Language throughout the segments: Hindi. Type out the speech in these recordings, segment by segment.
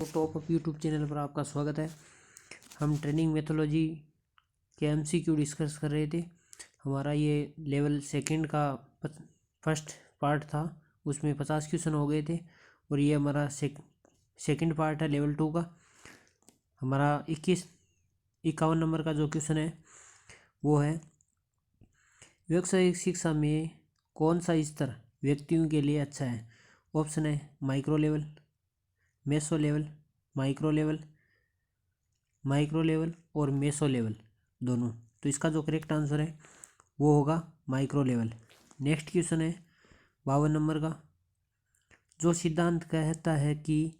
टॉप अप यूट्यूब चैनल पर आपका स्वागत है। हम ट्रेनिंग मेथोलॉजी के एमसीक्यू डिस्कस कर रहे थे। हमारा ये लेवल सेकंड का फर्स्ट पार्ट था, उसमें 50 क्वेश्चन हो गए थे और ये हमारा सेकंड पार्ट है लेवल 2 का। हमारा 51 नंबर का जो क्वेश्चन है वो है, व्यावसायिक शिक्षा में कौन सा स्तर व्यक्तियों के लिए अच्छा है। ऑप्शन है micro level, meso level, micro level और मेसो लेवल दोनों। तो इसका जो करेक्ट आंसर है वो होगा माइक्रो लेवल। नेक्स्ट क्वेश्चन है 52 नंबर का, जो सिद्धांत कहता है कि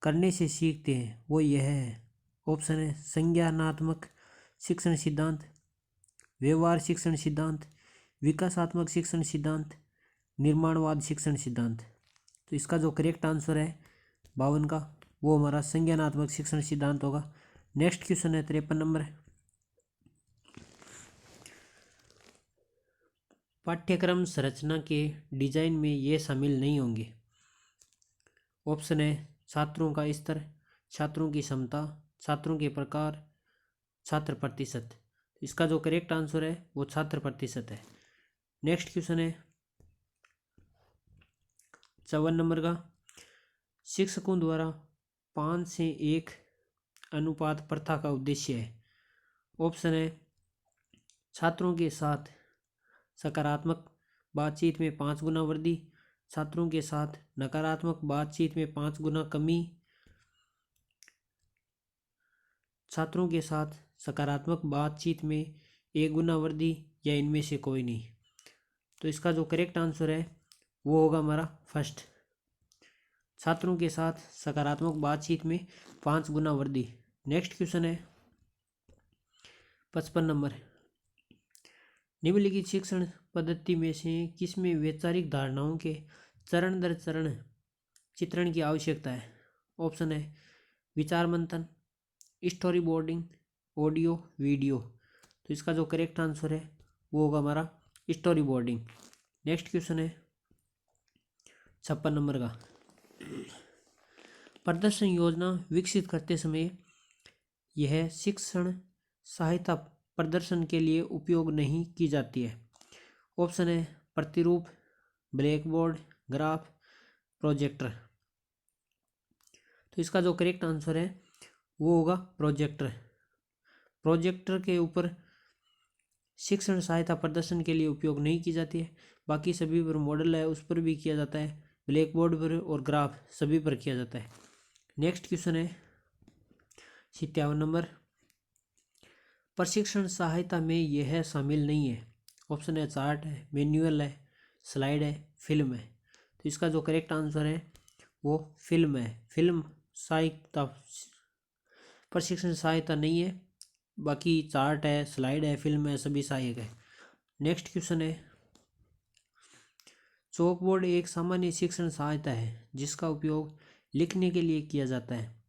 करने से सीखते हैं वो यह है। ऑप्शन है संज्ञानात्मक शिक्षण सिद्धांत, व्यवहार शिक्षण सिद्धांत, विकासात्मक शिक्षण सिद्धांत, निर्माणवाद शिक्षण सिद्धांत। तो इसका जो करेक्ट आंसर है 52 का वो हमारा संज्ञानात्मक शिक्षण सिद्धांत होगा। नेक्स्ट क्वेश्चन है 53 नंबर, पाठ्यक्रम संरचना के डिजाइन में ये शामिल नहीं होंगे। ऑप्शन है छात्रों का स्तर, छात्रों की क्षमता, छात्रों के प्रकार, छात्र प्रतिशत। इसका जो करेक्ट आंसर है वो छात्र प्रतिशत है। नेक्स्ट क्वेश्चन है 54 नंबर का, शिक्षकों द्वारा 5:1 अनुपात प्रथा का उद्देश्य है। ऑप्शन है छात्रों के साथ सकारात्मक बातचीत में 5 गुना वृद्धि, छात्रों के साथ नकारात्मक बातचीत में 5 गुना कमी, छात्रों के साथ सकारात्मक बातचीत में 1 गुना वृद्धि, या इनमें से कोई नहीं। तो इसका जो करेक्ट आंसर है वो होगा हमारा फर्स्ट, छात्रों के साथ सकारात्मक बातचीत में 5 गुना वृद्धि। नेक्स्ट क्वेश्चन है 55 नंबर, निम्नलिखित शिक्षण पद्धति में से किसमें वैचारिक धारणाओं के चरण दर चरण चित्रण की आवश्यकता है। ऑप्शन है विचार मंथन, स्टोरी बोर्डिंग, ऑडियो वीडियो। तो इसका जो करेक्ट आंसर है वो होगा हमारा स्टोरी बोर्डिंग। नेक्स्ट क्वेश्चन है 56 नंबर का, प्रदर्शन योजना विकसित करते समय यह शिक्षण सहायता प्रदर्शन के लिए उपयोग नहीं की जाती है। ऑप्शन है प्रतिरूप, ब्लैक बोर्ड, ग्राफ, प्रोजेक्टर। तो इसका जो करेक्ट आंसर है वो होगा प्रोजेक्टर। प्रोजेक्टर के ऊपर शिक्षण सहायता प्रदर्शन के लिए उपयोग नहीं की जाती है, बाकी सभी पर मॉडल है उस पर भी किया जाता है, ब्लैक बोर्ड पर और ग्राफ सभी पर किया जाता है। नेक्स्ट क्वेश्चन है 57 नंबर, प्रशिक्षण सहायता में यह शामिल नहीं है। ऑप्शन है चार्ट है, मैनुअल है, स्लाइड है, फिल्म है। तो इसका जो करेक्ट आंसर है वो फिल्म है। फिल्म सहायता प्रशिक्षण सहायता नहीं है, बाकी चार्ट है, स्लाइड है, फिल्म है, सभी सहायक है। नेक्स्ट क्वेश्चन है, चॉकबोर्ड एक सामान्य शिक्षण सहायता है जिसका उपयोग लिखने के लिए किया जाता है,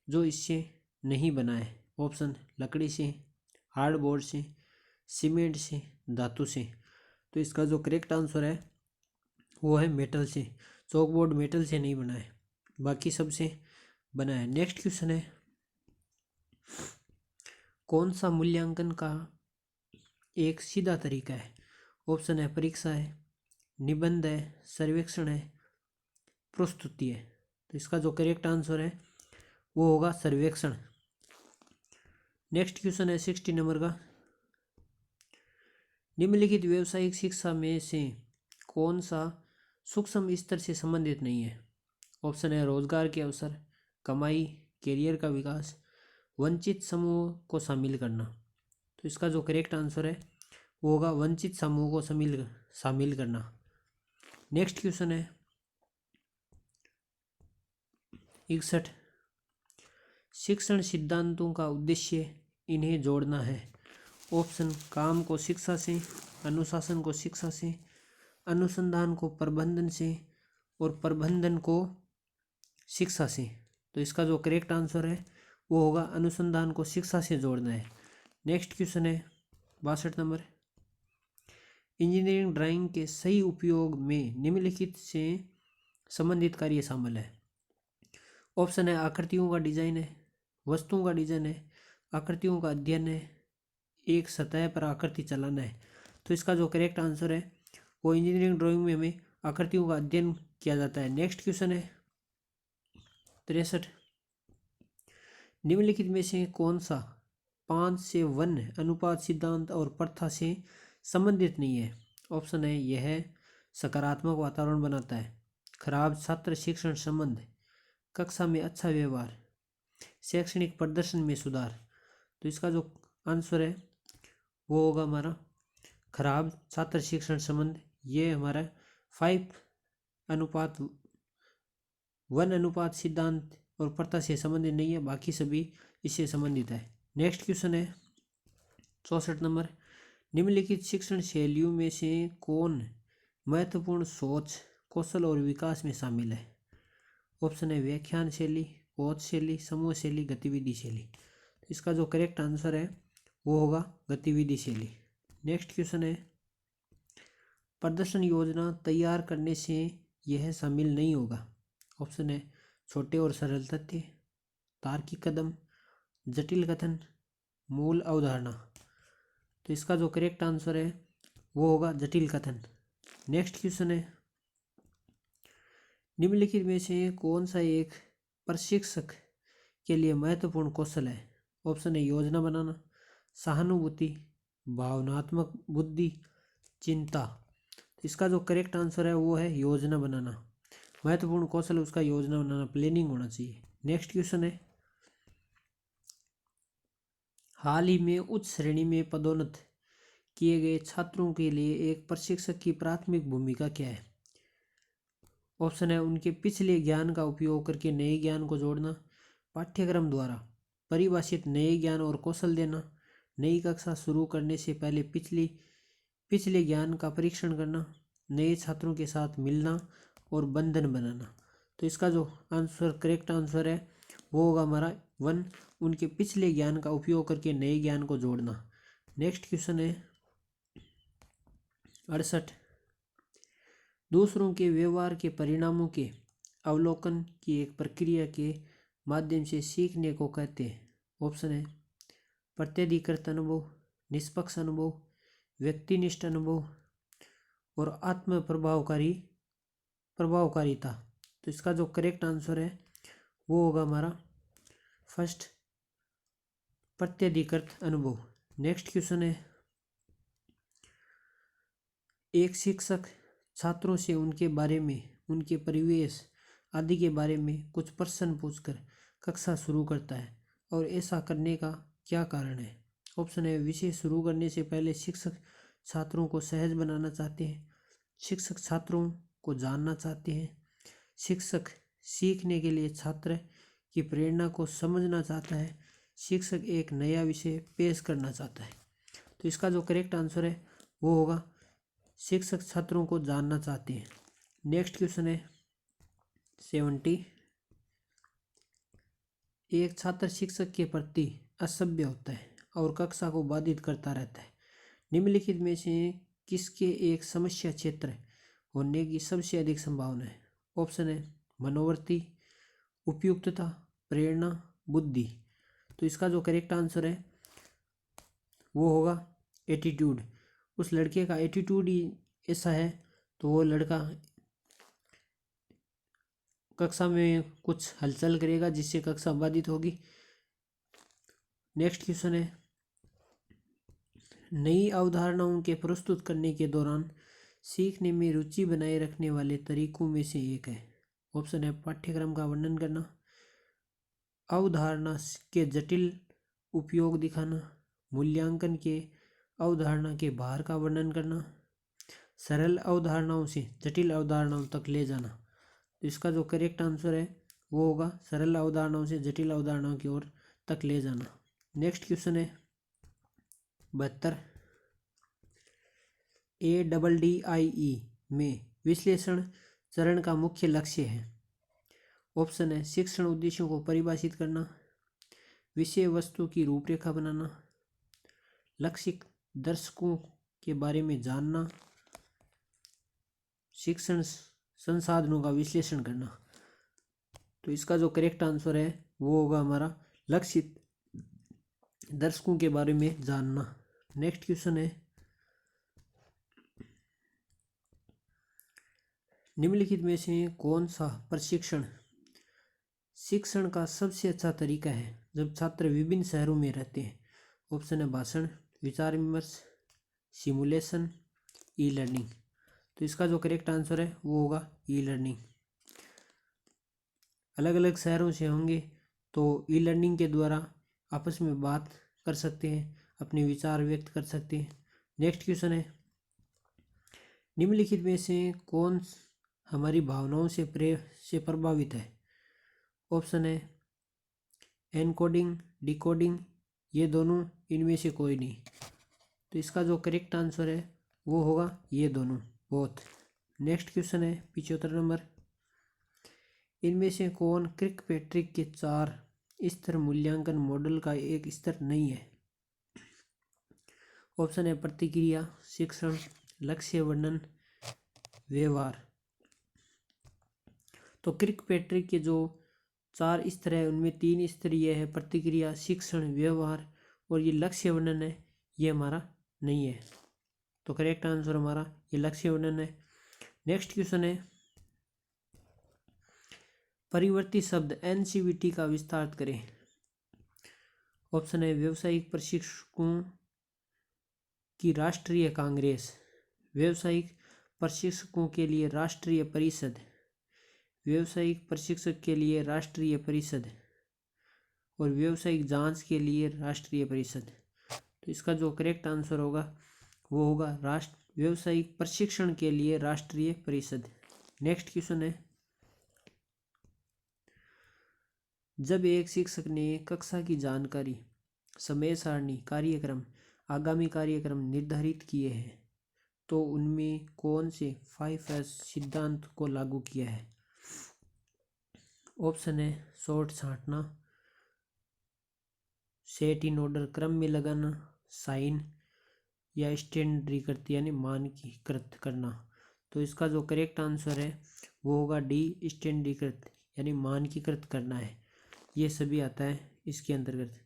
जो इससे नहीं बना है। ऑप्शन लकड़ी से, हार्डबोर्ड से, सीमेंट से, धातु से। तो इसका जो करेक्ट आंसर है वो है मेटल से। चॉकबोर्ड मेटल से नहीं बना है, बाकी सब से बना है। नेक्स्ट क्वेश्चन है, कौन सा मूल्यांकन का एक सीधा तरीका है। ऑप्शन है परीक्षा है, निबंध है, सर्वेक्षण है, प्रस्तुति है। तो इसका जो करेक्ट आंसर है वो होगा सर्वेक्षण। नेक्स्ट क्वेश्चन है 60 नंबर का, निम्नलिखित व्यावसायिक शिक्षा में से कौन सा सूक्ष्म स्तर से संबंधित नहीं है। ऑप्शन है रोजगार के अवसर, कमाई, कैरियर का विकास, वंचित समूह को शामिल करना। तो इसका जो करेक्ट आंसर है वो होगा वंचित समूह को शामिल करना। नेक्स्ट क्वेश्चन है 61, शिक्षण सिद्धांतों का उद्देश्य इन्हें जोड़ना है। ऑप्शन काम को शिक्षा से, अनुशासन को शिक्षा से, अनुसंधान को प्रबंधन से और प्रबंधन को शिक्षा से। तो इसका जो करेक्ट आंसर है वो होगा अनुसंधान को शिक्षा से जोड़ना है। नेक्स्ट क्वेश्चन है 62 नंबर, इंजीनियरिंग ड्राइंग के सही उपयोग में निम्नलिखित से संबंधित कार्य शामिल है। ऑप्शन है आकृतियों का डिजाइन है, वस्तुओं का डिजाइन है, आकृतियों का अध्ययन है, एक सतह पर आकृति चलाना है। तो इसका जो करेक्ट आंसर है वो इंजीनियरिंग ड्राइंग में हमें आकृतियों का अध्ययन किया जाता है। नेक्स्ट क्वेश्चन है 63। निम्नलिखित में से कौन सा 5:1 अनुपात सिद्धांत और प्रथा से संबंधित नहीं है? ऑप्शन है यह सकारात्मक वातावरण बनाता है, खराब छात्र शिक्षण संबंध, कक्षा में अच्छा व्यवहार, शैक्षणिक प्रदर्शन में सुधार। तो इसका जो आंसर है वो होगा हमारा खराब छात्र शिक्षण संबंध। ये हमारा 5:1 अनुपात सिद्धांत और प्रथा से संबंधित नहीं है, बाकी सभी इससे संबंधित है। नेक्स्ट क्वेश्चन है 64 नंबर। निम्नलिखित शिक्षण शैलियों में से कौन महत्वपूर्ण सोच, कौशल और विकास में शामिल है? ऑप्शन है व्याख्यान शैली, कोच शैली, समूह शैली, गतिविधि शैली। इसका जो करेक्ट आंसर है वो होगा गतिविधि शैली। नेक्स्ट क्वेश्चन है प्रदर्शन योजना तैयार करने से यह शामिल नहीं होगा। ऑप्शन है छोटे और सरल तथ्य, तार्किक कदम, जटिल कथन, मूल अवधारणा। तो इसका जो करेक्ट आंसर है वो होगा जटिल कथन। नेक्स्ट क्वेश्चन है निम्नलिखित में से कौन सा एक प्रशिक्षक के लिए महत्वपूर्ण कौशल है? ऑप्शन है योजना बनाना, सहानुभूति, भावनात्मक बुद्धि, चिंता। तो इसका जो करेक्ट आंसर है वो है योजना बनाना। महत्वपूर्ण कौशल उसका योजना बनाना, प्लानिंग होना चाहिए। नेक्स्ट क्वेश्चन है हाल ही में उच्च श्रेणी में पदोन्नत किए गए छात्रों के लिए एक प्रशिक्षक की प्राथमिक भूमिका क्या है? ऑप्शन है उनके पिछले ज्ञान का उपयोग करके नए ज्ञान को जोड़ना, पाठ्यक्रम द्वारा परिभाषित नए ज्ञान और कौशल देना, नई कक्षा शुरू करने से पहले पिछले ज्ञान का परीक्षण करना, नए छात्रों के साथ मिलना और बंधन बनाना। तो इसका जो आंसर करेक्ट आंसर है वो होगा हमारा 1, उनके पिछले ज्ञान का उपयोग करके नए ज्ञान को जोड़ना। नेक्स्ट क्वेश्चन है 68। दूसरों के व्यवहार के परिणामों के अवलोकन की एक प्रक्रिया के माध्यम से सीखने को कहते हैं। ऑप्शन है प्रत्यधिकृत अनुभव, निष्पक्ष अनुभव, व्यक्तिनिष्ठ अनुभव और आत्म प्रभावकारिता। तो इसका जो करेक्ट आंसर है वो होगा हमारा फर्स्ट, प्रत्यधिकृत अनुभव। नेक्स्ट क्वेश्चन है एक शिक्षक छात्रों से उनके बारे में, उनके परिवेश आदि के बारे में कुछ प्रश्न पूछकर कक्षा शुरू करता है और ऐसा करने का क्या कारण है? ऑप्शन है विषय शुरू करने से पहले शिक्षक छात्रों को सहज बनाना चाहते हैं, शिक्षक छात्रों को जानना चाहते हैं, शिक्षक सीखने के लिए छात्र की प्रेरणा को समझना चाहता है, शिक्षक एक नया विषय पेश करना चाहता है। तो इसका जो करेक्ट आंसर है वो होगा शिक्षक छात्रों को जानना चाहते हैं। नेक्स्ट क्वेश्चन है 70। एक छात्र शिक्षक के प्रति असभ्य होता है और कक्षा को बाधित करता रहता है। निम्नलिखित में से किसके एक समस्या क्षेत्र होने की सबसे अधिक संभावना है? ऑप्शन है मनोवृत्ति, उपयुक्तता, प्रेरणा, बुद्धि। तो इसका जो करेक्ट आंसर है वो होगा एटीट्यूड। उस लड़के का एटीट्यूड ही ऐसा है तो वो लड़का कक्षा में कुछ हलचल करेगा जिससे कक्षा बाधित होगी। नेक्स्ट क्वेश्चन है नई अवधारणाओं के प्रस्तुत करने के दौरान सीखने में रुचि बनाए रखने वाले तरीकों में से एक है। ऑप्शन है पाठ्यक्रम का वर्णन करना, अवधारणा के जटिल उपयोग दिखाना, मूल्यांकन के अवधारणा के बाहर का वर्णन करना, सरल अवधारणाओं से जटिल अवधारणाओं तक ले जाना। तो इसका जो करेक्ट आंसर है वो होगा सरल अवधारणाओं से जटिल अवधारणाओं की ओर तक ले जाना। नेक्स्ट क्वेश्चन है 72। ADDIE में विश्लेषण चरण का मुख्य लक्ष्य है। ऑप्शन है शिक्षण उद्देश्यों को परिभाषित करना, विषय वस्तु की रूपरेखा बनाना, लक्षित दर्शकों के बारे में जानना, शिक्षण संसाधनों का विश्लेषण करना। तो इसका जो करेक्ट आंसर है वो होगा हमारा लक्षित दर्शकों के बारे में जानना। नेक्स्ट क्वेश्चन है, निम्नलिखित में से कौन सा प्रशिक्षण शिक्षण का सबसे अच्छा तरीका है जब छात्र विभिन्न शहरों में रहते हैं? ऑप्शन है भाषण, विचार विमर्श, सिमुलेशन, ई लर्निंग। तो इसका जो करेक्ट आंसर है वो होगा ई लर्निंग। अलग अलग शहरों से होंगे तो ई लर्निंग के द्वारा आपस में बात कर सकते हैं, अपने विचार व्यक्त कर सकते हैं। नेक्स्ट क्वेश्चन है, निम्नलिखित में से कौन हमारी भावनाओं से प्रभावित है? ऑप्शन है एनकोडिंग, डिकोडिंग, ये दोनों, इनमें से कोई नहीं। तो इसका जो करेक्ट आंसर है वो होगा ये दोनों, बोथ। नेक्स्ट क्वेश्चन है 75 नंबर, इनमें से कौन क्रिकपैट्रिक के 4 स्तर मूल्यांकन मॉडल का एक स्तर नहीं है? ऑप्शन है प्रतिक्रिया, शिक्षण, लक्ष्य वर्णन, व्यवहार। तो क्रिकपैट्रिक के जो 4 स्तर है उनमें 3 स्तर ये है प्रतिक्रिया, शिक्षण, व्यवहार, और ये लक्ष्य वर्णन है ये हमारा नहीं है। तो करेक्ट आंसर हमारा ये लक्ष्य वर्णन है। नेक्स्ट क्वेश्चन है, परिवर्ती शब्द एनसीवीटी का विस्तार करें। ऑप्शन है व्यावसायिक प्रशिक्षकों की राष्ट्रीय कांग्रेस, व्यावसायिक प्रशिक्षकों के लिए राष्ट्रीय परिषद, व्यावसायिक प्रशिक्षक के लिए राष्ट्रीय परिषद, और व्यावसायिक जांच के लिए राष्ट्रीय परिषद। तो इसका जो करेक्ट आंसर होगा वो होगा व्यावसायिक प्रशिक्षण के लिए राष्ट्रीय परिषद। नेक्स्ट क्वेश्चन है, जब एक शिक्षक ने कक्षा की जानकारी, समय सारणी, कार्यक्रम, आगामी कार्यक्रम निर्धारित किए हैं तो उनमें कौन से 5S सिद्धांत को लागू किया है? ऑप्शन है शॉर्ट छांटना, सेट इन ऑर्डर, क्रम में लगाना, साइन, या स्टैंडर्डीकृत यानी मानकीकृत करना। तो इसका जो करेक्ट आंसर है वो होगा डी, स्टैंडर्डीकृत यानी मानकीकृत करना है। ये सभी आता है इसके अंतर्गत।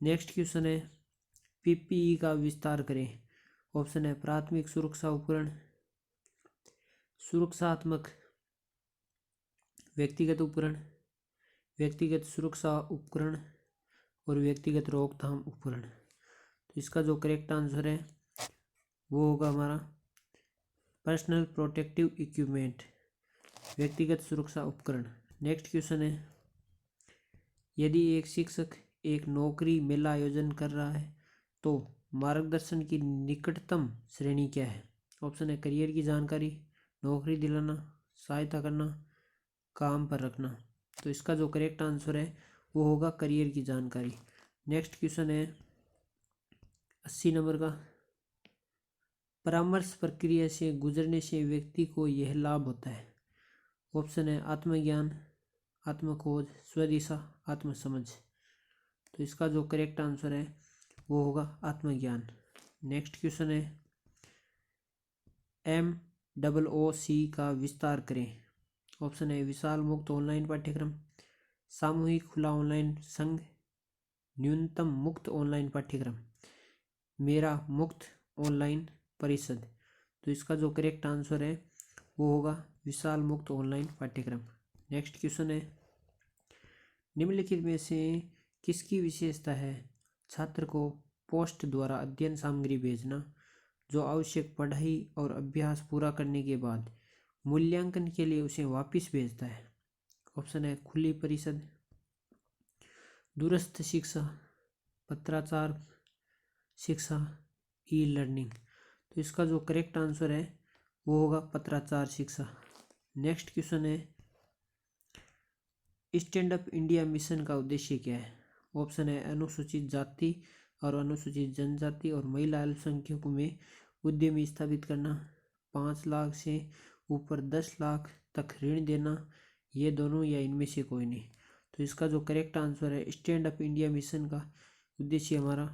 नेक्स्ट क्वेश्चन है, पीपीई का विस्तार करें। ऑप्शन है प्राथमिक सुरक्षा उपकरण, सुरक्षात्मक व्यक्तिगत उपकरण, व्यक्तिगत सुरक्षा उपकरण, और व्यक्तिगत रोकथाम उपकरण। तो इसका जो करेक्ट आंसर है वो होगा हमारा पर्सनल प्रोटेक्टिव इक्विपमेंट, व्यक्तिगत सुरक्षा उपकरण। नेक्स्ट क्वेश्चन है, यदि एक शिक्षक एक नौकरी मेला आयोजन कर रहा है तो मार्गदर्शन की निकटतम श्रेणी क्या है? ऑप्शन है करियर की जानकारी, नौकरी दिलाना, सहायता करना, काम पर रखना। तो इसका जो करेक्ट आंसर है वो होगा करियर की जानकारी। नेक्स्ट क्वेश्चन है 80 नंबर का, परामर्श प्रक्रिया से गुजरने से व्यक्ति को यह लाभ होता है। ऑप्शन है आत्मज्ञान, आत्मखोज, स्वदिशा, आत्मसमझ। तो इसका जो करेक्ट आंसर है वो होगा आत्मज्ञान। नेक्स्ट क्वेश्चन है MOOC का विस्तार करें। ऑप्शन है विशाल मुक्त ऑनलाइन पाठ्यक्रम, सामूहिक खुला ऑनलाइन संघ, न्यूनतम मुक्त ऑनलाइन पाठ्यक्रम, मेरा मुक्त ऑनलाइन परिषद। तो इसका जो करेक्ट आंसर है वो होगा विशाल मुक्त ऑनलाइन पाठ्यक्रम। नेक्स्ट क्वेश्चन है, निम्नलिखित में से किसकी विशेषता है छात्र को पोस्ट द्वारा अध्ययन सामग्री भेजना जो आवश्यक पढ़ाई और अभ्यास पूरा करने के बाद मूल्यांकन के लिए उसे वापस भेजता है? ऑप्शन है खुली परिषद, दूरस्थ शिक्षा, पत्राचार शिक्षा, ई लर्निंग। तो इसका जो करेक्ट आंसर है वो होगा पत्राचार शिक्षा। नेक्स्ट क्वेश्चन है, स्टैंड अप इंडिया मिशन का उद्देश्य क्या है? ऑप्शन है अनुसूचित जाति और अनुसूचित जनजाति और महिला अल्पसंख्यकों में उद्यमी स्थापित करना, 5 लाख से ऊपर 10 लाख तक ऋण देना, ये दोनों या इनमें से कोई नहीं। तो इसका जो करेक्ट आंसर है स्टैंड अप इंडिया मिशन का उद्देश्य हमारा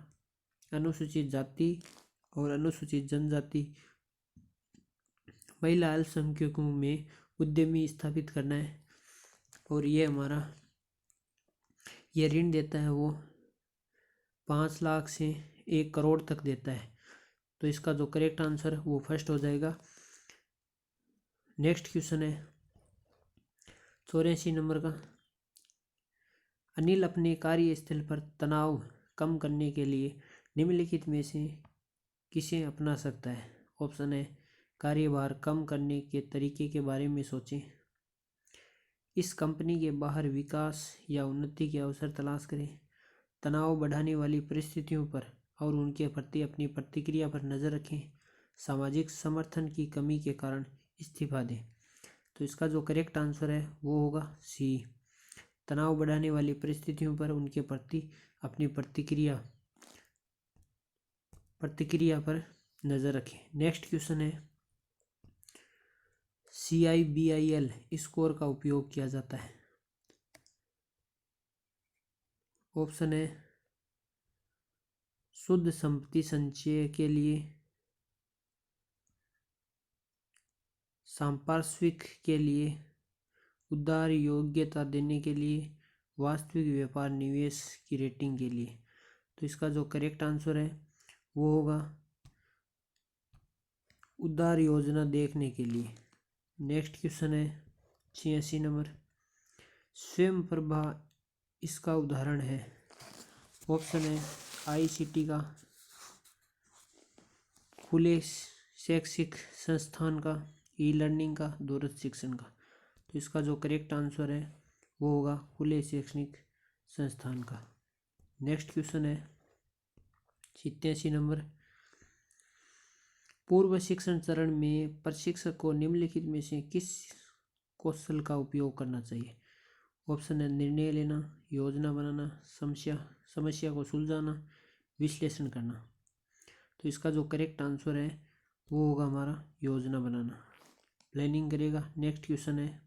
अनुसूचित जाति और अनुसूचित जनजाति महिला अल्पसंख्यकों में उद्यमी स्थापित करना है। और ये हमारा ये ऋण देता है वो 5 लाख से 1 करोड़ तक देता है। तो इसका जो करेक्ट आंसर वो फर्स्ट हो जाएगा। नेक्स्ट क्वेश्चन है 84 नंबर का। अनिल अपने कार्यस्थल पर तनाव कम करने के लिए निम्नलिखित में से किसे अपना सकता है? ऑप्शन है कार्यभार कम करने के तरीके के बारे में सोचें, इस कंपनी के बाहर विकास या उन्नति के अवसर तलाश करें, तनाव बढ़ाने वाली परिस्थितियों पर और उनके प्रति अपनी प्रतिक्रिया पर नज़र रखें, सामाजिक समर्थन की कमी के कारण इस्तीफा दें। तो इसका जो करेक्ट आंसर है वो होगा सी, तनाव बढ़ाने वाली परिस्थितियों पर उनके प्रति अपनी प्रतिक्रिया पर नज़र रखें। नेक्स्ट क्वेश्चन है CIBIL स्कोर का उपयोग किया जाता है। ऑप्शन है शुद्ध संपत्ति संचय के लिए, संपार्श्विक के लिए, उदार योग्यता देने के लिए, वास्तविक व्यापार निवेश की रेटिंग के लिए। तो इसका जो करेक्ट आंसर है वो होगा उदार योजना देखने के लिए। नेक्स्ट क्वेश्चन है 86 नंबर। स्वयं प्रभा इसका उदाहरण है। ऑप्शन है ICT का, खुले शैक्षिक संस्थान का, ई-लर्निंग का, दूरस्थ शिक्षण का। तो इसका जो करेक्ट आंसर है वो होगा खुले शैक्षणिक संस्थान का। नेक्स्ट क्वेश्चन है 87 नंबर। पूर्व शिक्षण चरण में प्रशिक्षक को निम्नलिखित में से किस कौशल का उपयोग करना चाहिए? ऑप्शन है निर्णय लेना, योजना बनाना, समस्या को सुलझाना, विश्लेषण करना। तो इसका जो करेक्ट आंसर है वो होगा हमारा योजना बनाना, प्लानिंग करेगा। नेक्स्ट क्वेश्चन है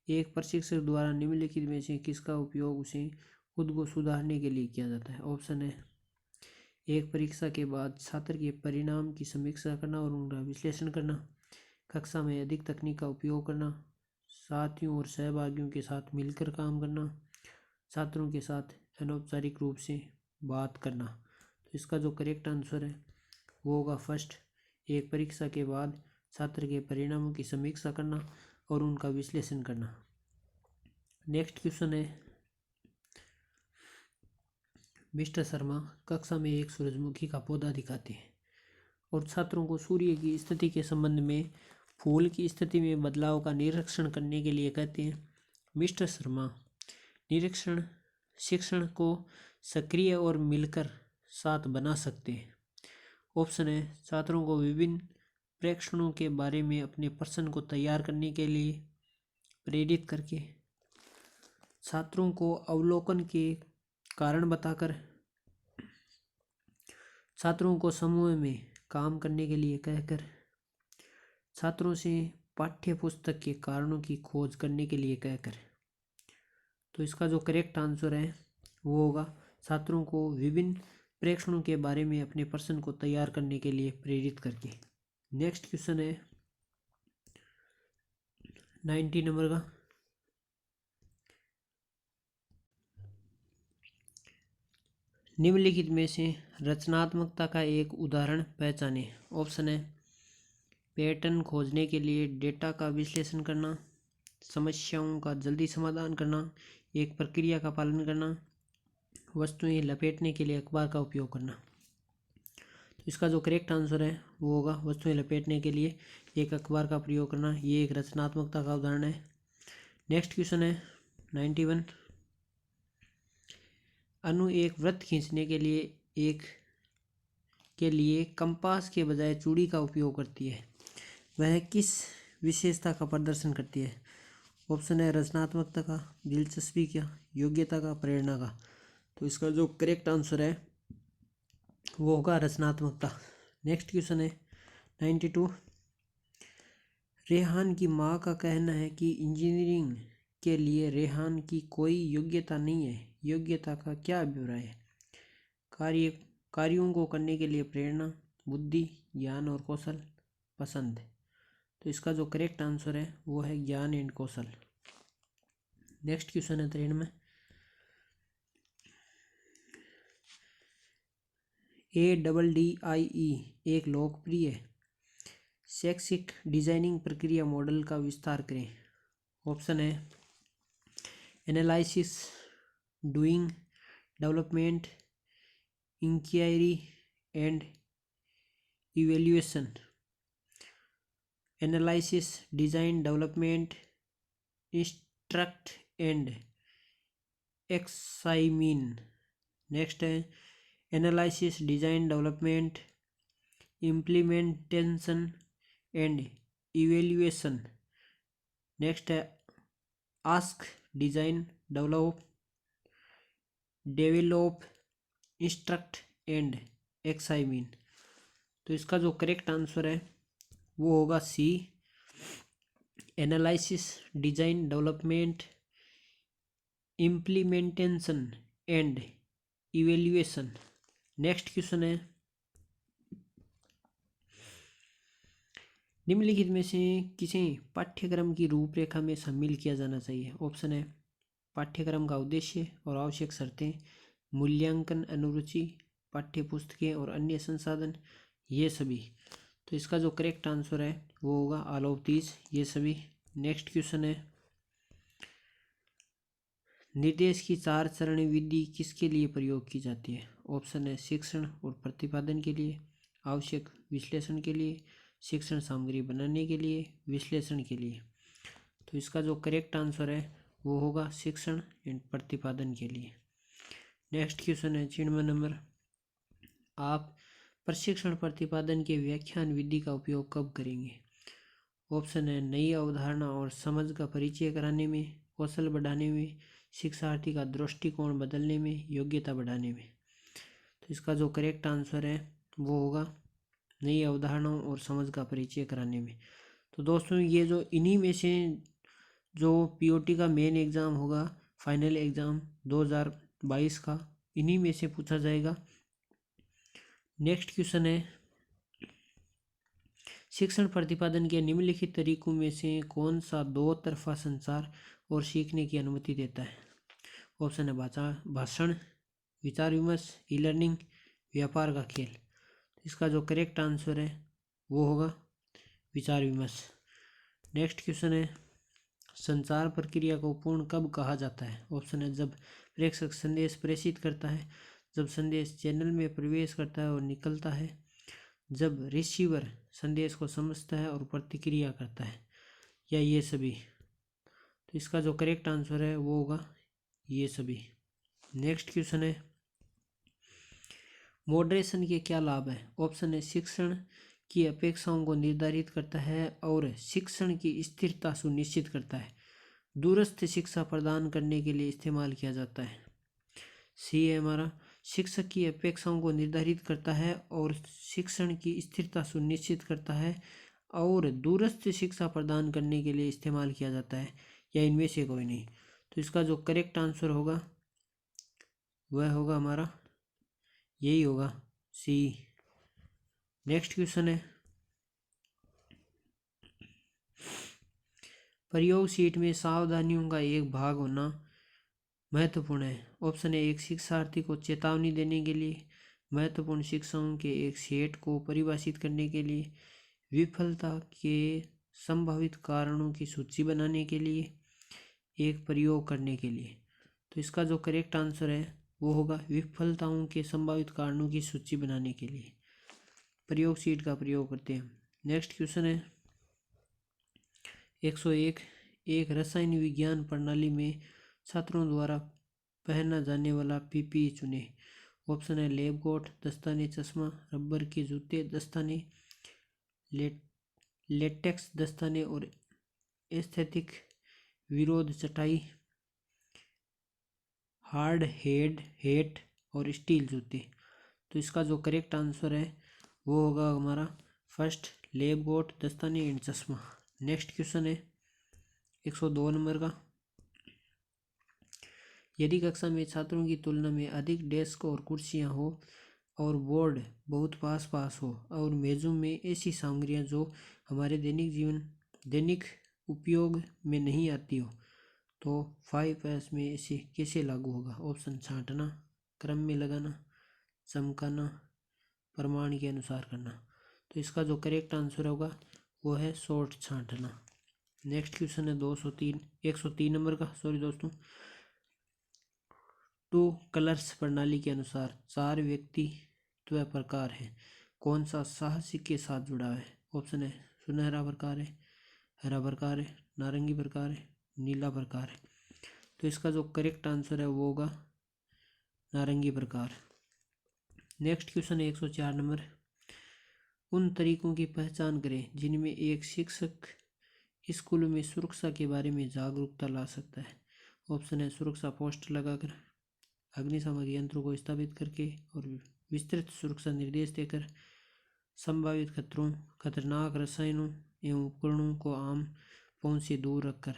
एक प्रशिक्षक द्वारा निम्नलिखित में से किसका उपयोग उसे खुद को सुधारने के लिए किया जाता है? ऑप्शन है एक परीक्षा के बाद छात्र के परिणाम की समीक्षा करना और उनका विश्लेषण करना, कक्षा में अधिक तकनीक का उपयोग करना, साथियों और सहभागियों के साथ मिलकर काम करना, छात्रों के साथ अनौपचारिक रूप से बात करना। तो इसका जो करेक्ट आंसर है वो होगा फर्स्ट, एक परीक्षा के बाद छात्र के परिणामों की समीक्षा करना और उनका विश्लेषण करना। नेक्स्ट क्वेश्चन है मिस्टर शर्मा कक्षा में एक सूरजमुखी का पौधा दिखाते हैं और छात्रों को सूर्य की स्थिति के संबंध में फूल की स्थिति में बदलाव का निरीक्षण करने के लिए कहते हैं। मिस्टर शर्मा निरीक्षण शिक्षण को सक्रिय और मिलकर साथ बना सकते हैं। ऑप्शन है छात्रों को विभिन्न प्रेक्षणों के बारे में अपने प्रश्न को तैयार करने के लिए प्रेरित करके, छात्रों को अवलोकन के कारण बताकर, छात्रों को समूह में काम करने के लिए कहकर, छात्रों से पाठ्य पुस्तक के कारणों की खोज करने के लिए कहकर। तो इसका जो करेक्ट आंसर है वो होगा छात्रों को विभिन्न प्रेक्षणों के बारे में अपने प्रश्न को तैयार करने के लिए प्रेरित करके। नेक्स्ट क्वेश्चन है 90 नंबर का। निम्नलिखित में से रचनात्मकता का एक उदाहरण पहचानें। ऑप्शन है पैटर्न खोजने के लिए डेटा का विश्लेषण करना, समस्याओं का जल्दी समाधान करना, एक प्रक्रिया का पालन करना, वस्तुएं लपेटने के लिए अखबार का उपयोग करना। तो इसका जो करेक्ट आंसर है वो होगा वस्तुएं लपेटने के लिए एक अखबार का प्रयोग करना। ये एक रचनात्मकता का उदाहरण है। नेक्स्ट क्वेश्चन है 91। अनु एक वृत्त खींचने के लिए कंपास के बजाय चूड़ी का उपयोग करती है। वह किस विशेषता का प्रदर्शन करती है? ऑप्शन है रचनात्मकता का, दिलचस्पी का, योग्यता का, प्रेरणा का। तो इसका जो करेक्ट आंसर है वो होगा रचनात्मकता। नेक्स्ट क्वेश्चन है 92। रेहान की माँ का कहना है कि इंजीनियरिंग के लिए रेहान की कोई योग्यता नहीं है। योग्यता का क्या अभिप्राय है? कार्यों को करने के लिए प्रेरणा, बुद्धि, ज्ञान और कौशल, पसंद। तो इसका जो करेक्ट आंसर है वो है ज्ञान एंड कौशल। नेक्स्ट क्वेश्चन है 93। ADDIE एक लोकप्रिय शैक्षिक डिजाइनिंग प्रक्रिया मॉडल का विस्तार करें। ऑप्शन है analysis, doing, development, inquiry and evaluation. Analysis, design, development, instruct and examine. Next है analysis, design, development, implementation and evaluation. Next है ask, design, develop, instruct and examine. तो इसका जो करेक्ट आंसर है वो होगा C, analysis, design, development, implementation and evaluation. Next question है निम्नलिखित में से किसे पाठ्यक्रम की रूपरेखा में शामिल किया जाना चाहिए। ऑप्शन है पाठ्यक्रम का उद्देश्य और आवश्यक शर्तें, मूल्यांकन, अनुरुचि, पाठ्यपुस्तकें और अन्य संसाधन, ये सभी। तो इसका जो करेक्ट आंसर है वो होगा ऑल ऑफ दीज, ये सभी। नेक्स्ट क्वेश्चन है निर्देश की 4 चरण विधि किसके लिए प्रयोग की जाती है। ऑप्शन है शिक्षण और प्रतिपादन के लिए, आवश्यक विश्लेषण के लिए, शिक्षण सामग्री बनाने के लिए, विश्लेषण के लिए। तो इसका जो करेक्ट आंसर है वो होगा शिक्षण एंड प्रतिपादन के लिए। नेक्स्ट क्वेश्चन है 96 नंबर। आप प्रशिक्षण प्रतिपादन के व्याख्यान विधि का उपयोग कब करेंगे। ऑप्शन है नई अवधारणा और समझ का परिचय कराने में, कौशल बढ़ाने में, शिक्षार्थी का दृष्टिकोण बदलने में, योग्यता बढ़ाने में। तो इसका जो करेक्ट आंसर है वो होगा नई अवधारणाओं और समझ का परिचय कराने में। तो दोस्तों ये जो इन्हीं में से जो पीओटी का मेन एग्ज़ाम होगा, फाइनल एग्ज़ाम 2022 का, इन्हीं में से पूछा जाएगा। नेक्स्ट क्वेश्चन है शिक्षण प्रतिपादन के निम्नलिखित तरीकों में से कौन सा दो तरफा संचार और सीखने की अनुमति देता है। ऑप्शन है भाषण, विचार विमर्श, ई लर्निंग, व्यापार का खेल। इसका जो करेक्ट आंसर है वो होगा विचार विमर्श। नेक्स्ट क्वेश्चन है संचार प्रक्रिया को पूर्ण कब कहा जाता है। ऑप्शन है जब प्रेषक संदेश प्रेषित करता है, जब संदेश चैनल में प्रवेश करता है और निकलता है, जब रिसीवर संदेश को समझता है और प्रतिक्रिया करता है, या ये सभी। तो इसका जो करेक्ट आंसर है वो होगा ये सभी। नेक्स्ट क्वेश्चन है मॉडरेशन के क्या लाभ हैं। ऑप्शन है शिक्षण की अपेक्षाओं को निर्धारित करता है और शिक्षण की स्थिरता सुनिश्चित करता है, दूरस्थ शिक्षा प्रदान करने के लिए इस्तेमाल किया जाता है। सी है हमारा शिक्षक की अपेक्षाओं को निर्धारित करता है और शिक्षण की स्थिरता सुनिश्चित करता है और दूरस्थ शिक्षा प्रदान करने के लिए इस्तेमाल किया जाता है, या इनमें से कोई नहीं। तो इसका जो करेक्ट आंसर होगा वह होगा हमारा यही होगा सी। नेक्स्ट क्वेश्चन है प्रयोग शीट में सावधानियों का एक भाग होना महत्वपूर्ण है। ऑप्शन है एक शिक्षार्थी को चेतावनी देने के लिए, महत्वपूर्ण शिक्षाओं के एक सेट को परिभाषित करने के लिए, विफलता के संभावित कारणों की सूची बनाने के लिए, एक प्रयोग करने के लिए। तो इसका जो करेक्ट आंसर है वो होगा विफलताओं के संभावित कारणों की सूची बनाने के लिए प्रयोग शीट का प्रयोग करते हैं। नेक्स्ट क्वेश्चन है 101 एक रसायन विज्ञान प्रणाली में छात्रों द्वारा पहना जाने वाला पीपीई चुने। ऑप्शन है लैब कोट, दस्ताने, चश्मा, रबर के जूते, दस्ताने, लेटेक्स दस्ताने और एस्थेटिक विरोध चटाई, हार्ड हेट और स्टील जूते। तो इसका जो करेक्ट आंसर है वो होगा हमारा फर्स्ट लैब कोट, दस्ताने एंड चश्मा। नेक्स्ट क्वेश्चन है 102 नंबर का यदि कक्षा में छात्रों की तुलना में अधिक डेस्क और कुर्सियां हो और बोर्ड बहुत पास पास हो और मेज़ों में ऐसी सामग्रियां जो हमारे दैनिक उपयोग में नहीं आती हो, तो 5S में इसे कैसे लागू होगा? ऑप्शन: छांटना, क्रम में लगाना, चमकाना, प्रमाण के अनुसार करना। तो इसका जो करेक्ट आंसर होगा वो है शॉर्ट छांटना। नेक्स्ट क्वेश्चन है 103 नंबर का, सॉरी दोस्तों। टू कलर्स प्रणाली के अनुसार 4 व्यक्तित्व प्रकार हैं, कौन सा साहसिक के साथ जुड़ा है? ऑप्शन है: सुनहरा प्रकार है, हरा प्रकार है, नारंगी प्रकार है, नीला प्रकार है। तो इसका जो करेक्ट आंसर है वो होगा नारंगी प्रकार। नेक्स्ट क्वेश्चन है 104 नंबर। उन तरीकों की पहचान करें जिनमें एक शिक्षक स्कूल में सुरक्षा के बारे में जागरूकता ला सकता है। ऑप्शन है: सुरक्षा पोस्टर लगाकर, अग्निशामक यंत्रों को स्थापित करके और विस्तृत सुरक्षा निर्देश देकर, संभावित खतरों, खतरनाक रसायनों एवं उपकरणों को आम पहुंच से दूर रखकर,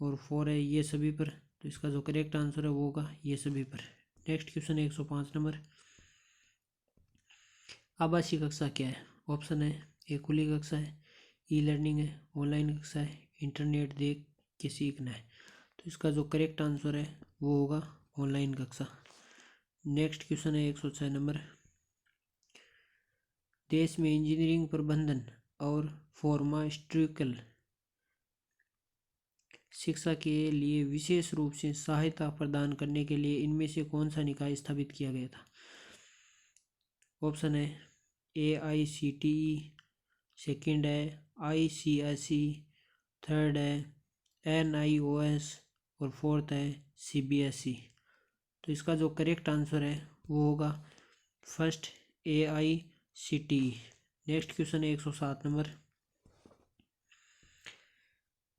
और 4 है ये सभी पर। तो इसका जो करेक्ट आंसर है वो होगा ये सभी पर। नेक्स्ट क्वेश्चन है 105 नंबर। आभासी कक्षा क्या है? ऑप्शन है: ए खुली कक्षा है, ई लर्निंग है, ऑनलाइन कक्षा है, इंटरनेट देख के सीखना है। तो इसका जो करेक्ट आंसर है वो होगा ऑनलाइन कक्षा। नेक्स्ट क्वेश्चन है 106 नंबर। देश में इंजीनियरिंग प्रबंधन और फार्मास्यूटिकल शिक्षा के लिए विशेष रूप से सहायता प्रदान करने के लिए इनमें से कौन सा निकाय स्थापित किया गया था? ऑप्शन है: AICTE, सेकंड है ICSE, थर्ड है NIOS और फोर्थ है CBSE। तो इसका जो करेक्ट आंसर है वो होगा फर्स्ट AICTE। नेक्स्ट क्वेश्चन है 107 नंबर।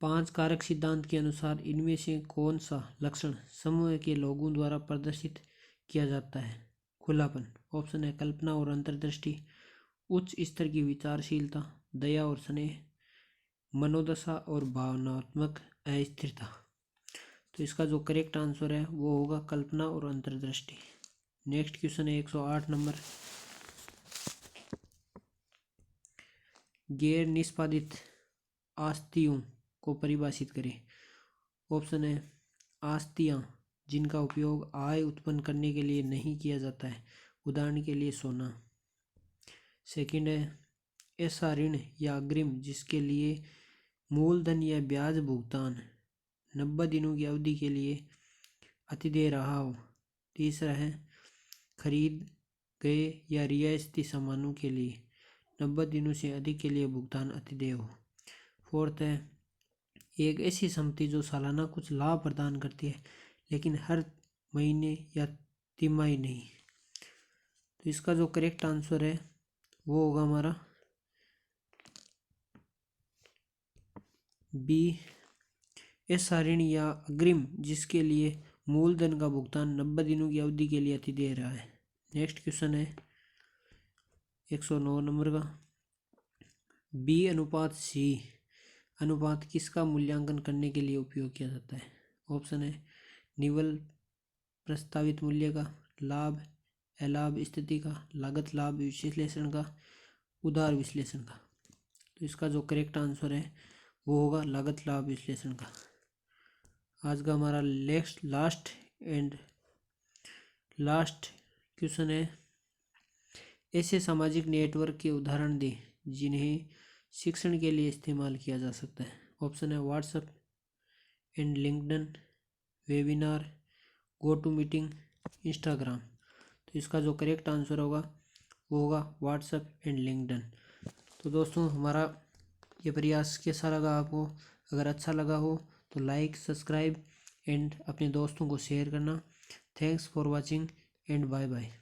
5 कारक सिद्धांत के अनुसार इनमें से कौन सा लक्षण समूह के लोगों द्वारा प्रदर्शित किया जाता है? खुलापन। ऑप्शन है: कल्पना और अंतर्दृष्टि, उच्च स्तर की विचारशीलता, दया और स्नेह, मनोदशा और भावनात्मक अस्थिरता। तो इसका जो करेक्ट आंसर है वो होगा कल्पना और अंतर्दृष्टि। नेक्स्ट क्वेश्चन है 108 नंबर। गैर निष्पादित आस्तियों को परिभाषित करें। ऑप्शन है: आस्तियाँ जिनका उपयोग आय उत्पन्न करने के लिए नहीं किया जाता है, उदाहरण के लिए सोना। सेकंड है ऐसा ऋण या अग्रिम जिसके लिए मूलधन या ब्याज भुगतान 90 दिनों की अवधि के लिए अतिदेय रहा हो। तीसरा है खरीद गए या रियायती सामानों के लिए 90 दिनों से अधिक के लिए भुगतान अतिदेय हो। फोर्थ है एक ऐसी संपत्ति जो सालाना कुछ लाभ प्रदान करती है लेकिन हर महीने या तिमाही नहीं। तो इसका जो करेक्ट आंसर है वो होगा हमारा बी, ऐसा ऋण या अग्रिम जिसके लिए मूलधन का भुगतान 90 दिनों की अवधि के लिए अतिदेय रहा है। नेक्स्ट क्वेश्चन है 109 नंबर का। B/C अनुपात किसका मूल्यांकन करने के लिए उपयोग किया जाता है? ऑप्शन है: निवल प्रस्तावित मूल्य का, लाभ अलाभ स्थिति का, लागत लाभ विश्लेषण का, उधार विश्लेषण का। तो इसका जो करेक्ट आंसर है वो होगा लागत लाभ विश्लेषण का। आज का हमारा लास्ट क्वेश्चन है ऐसे सामाजिक नेटवर्क के उदाहरण दें जिन्हें शिक्षण के लिए इस्तेमाल किया जा सकता है। ऑप्शन है: WhatsApp and LinkedIn, webinar, go to meeting, Instagram. तो इसका जो करेक्ट आंसर होगा वो होगा व्हाट्सएप एंड लिंक्डइन। तो दोस्तों हमारा ये प्रयास कैसा लगा आपको? अगर अच्छा लगा हो तो लाइक, सब्सक्राइब एंड अपने दोस्तों को शेयर करना। Thanks for watching and bye bye.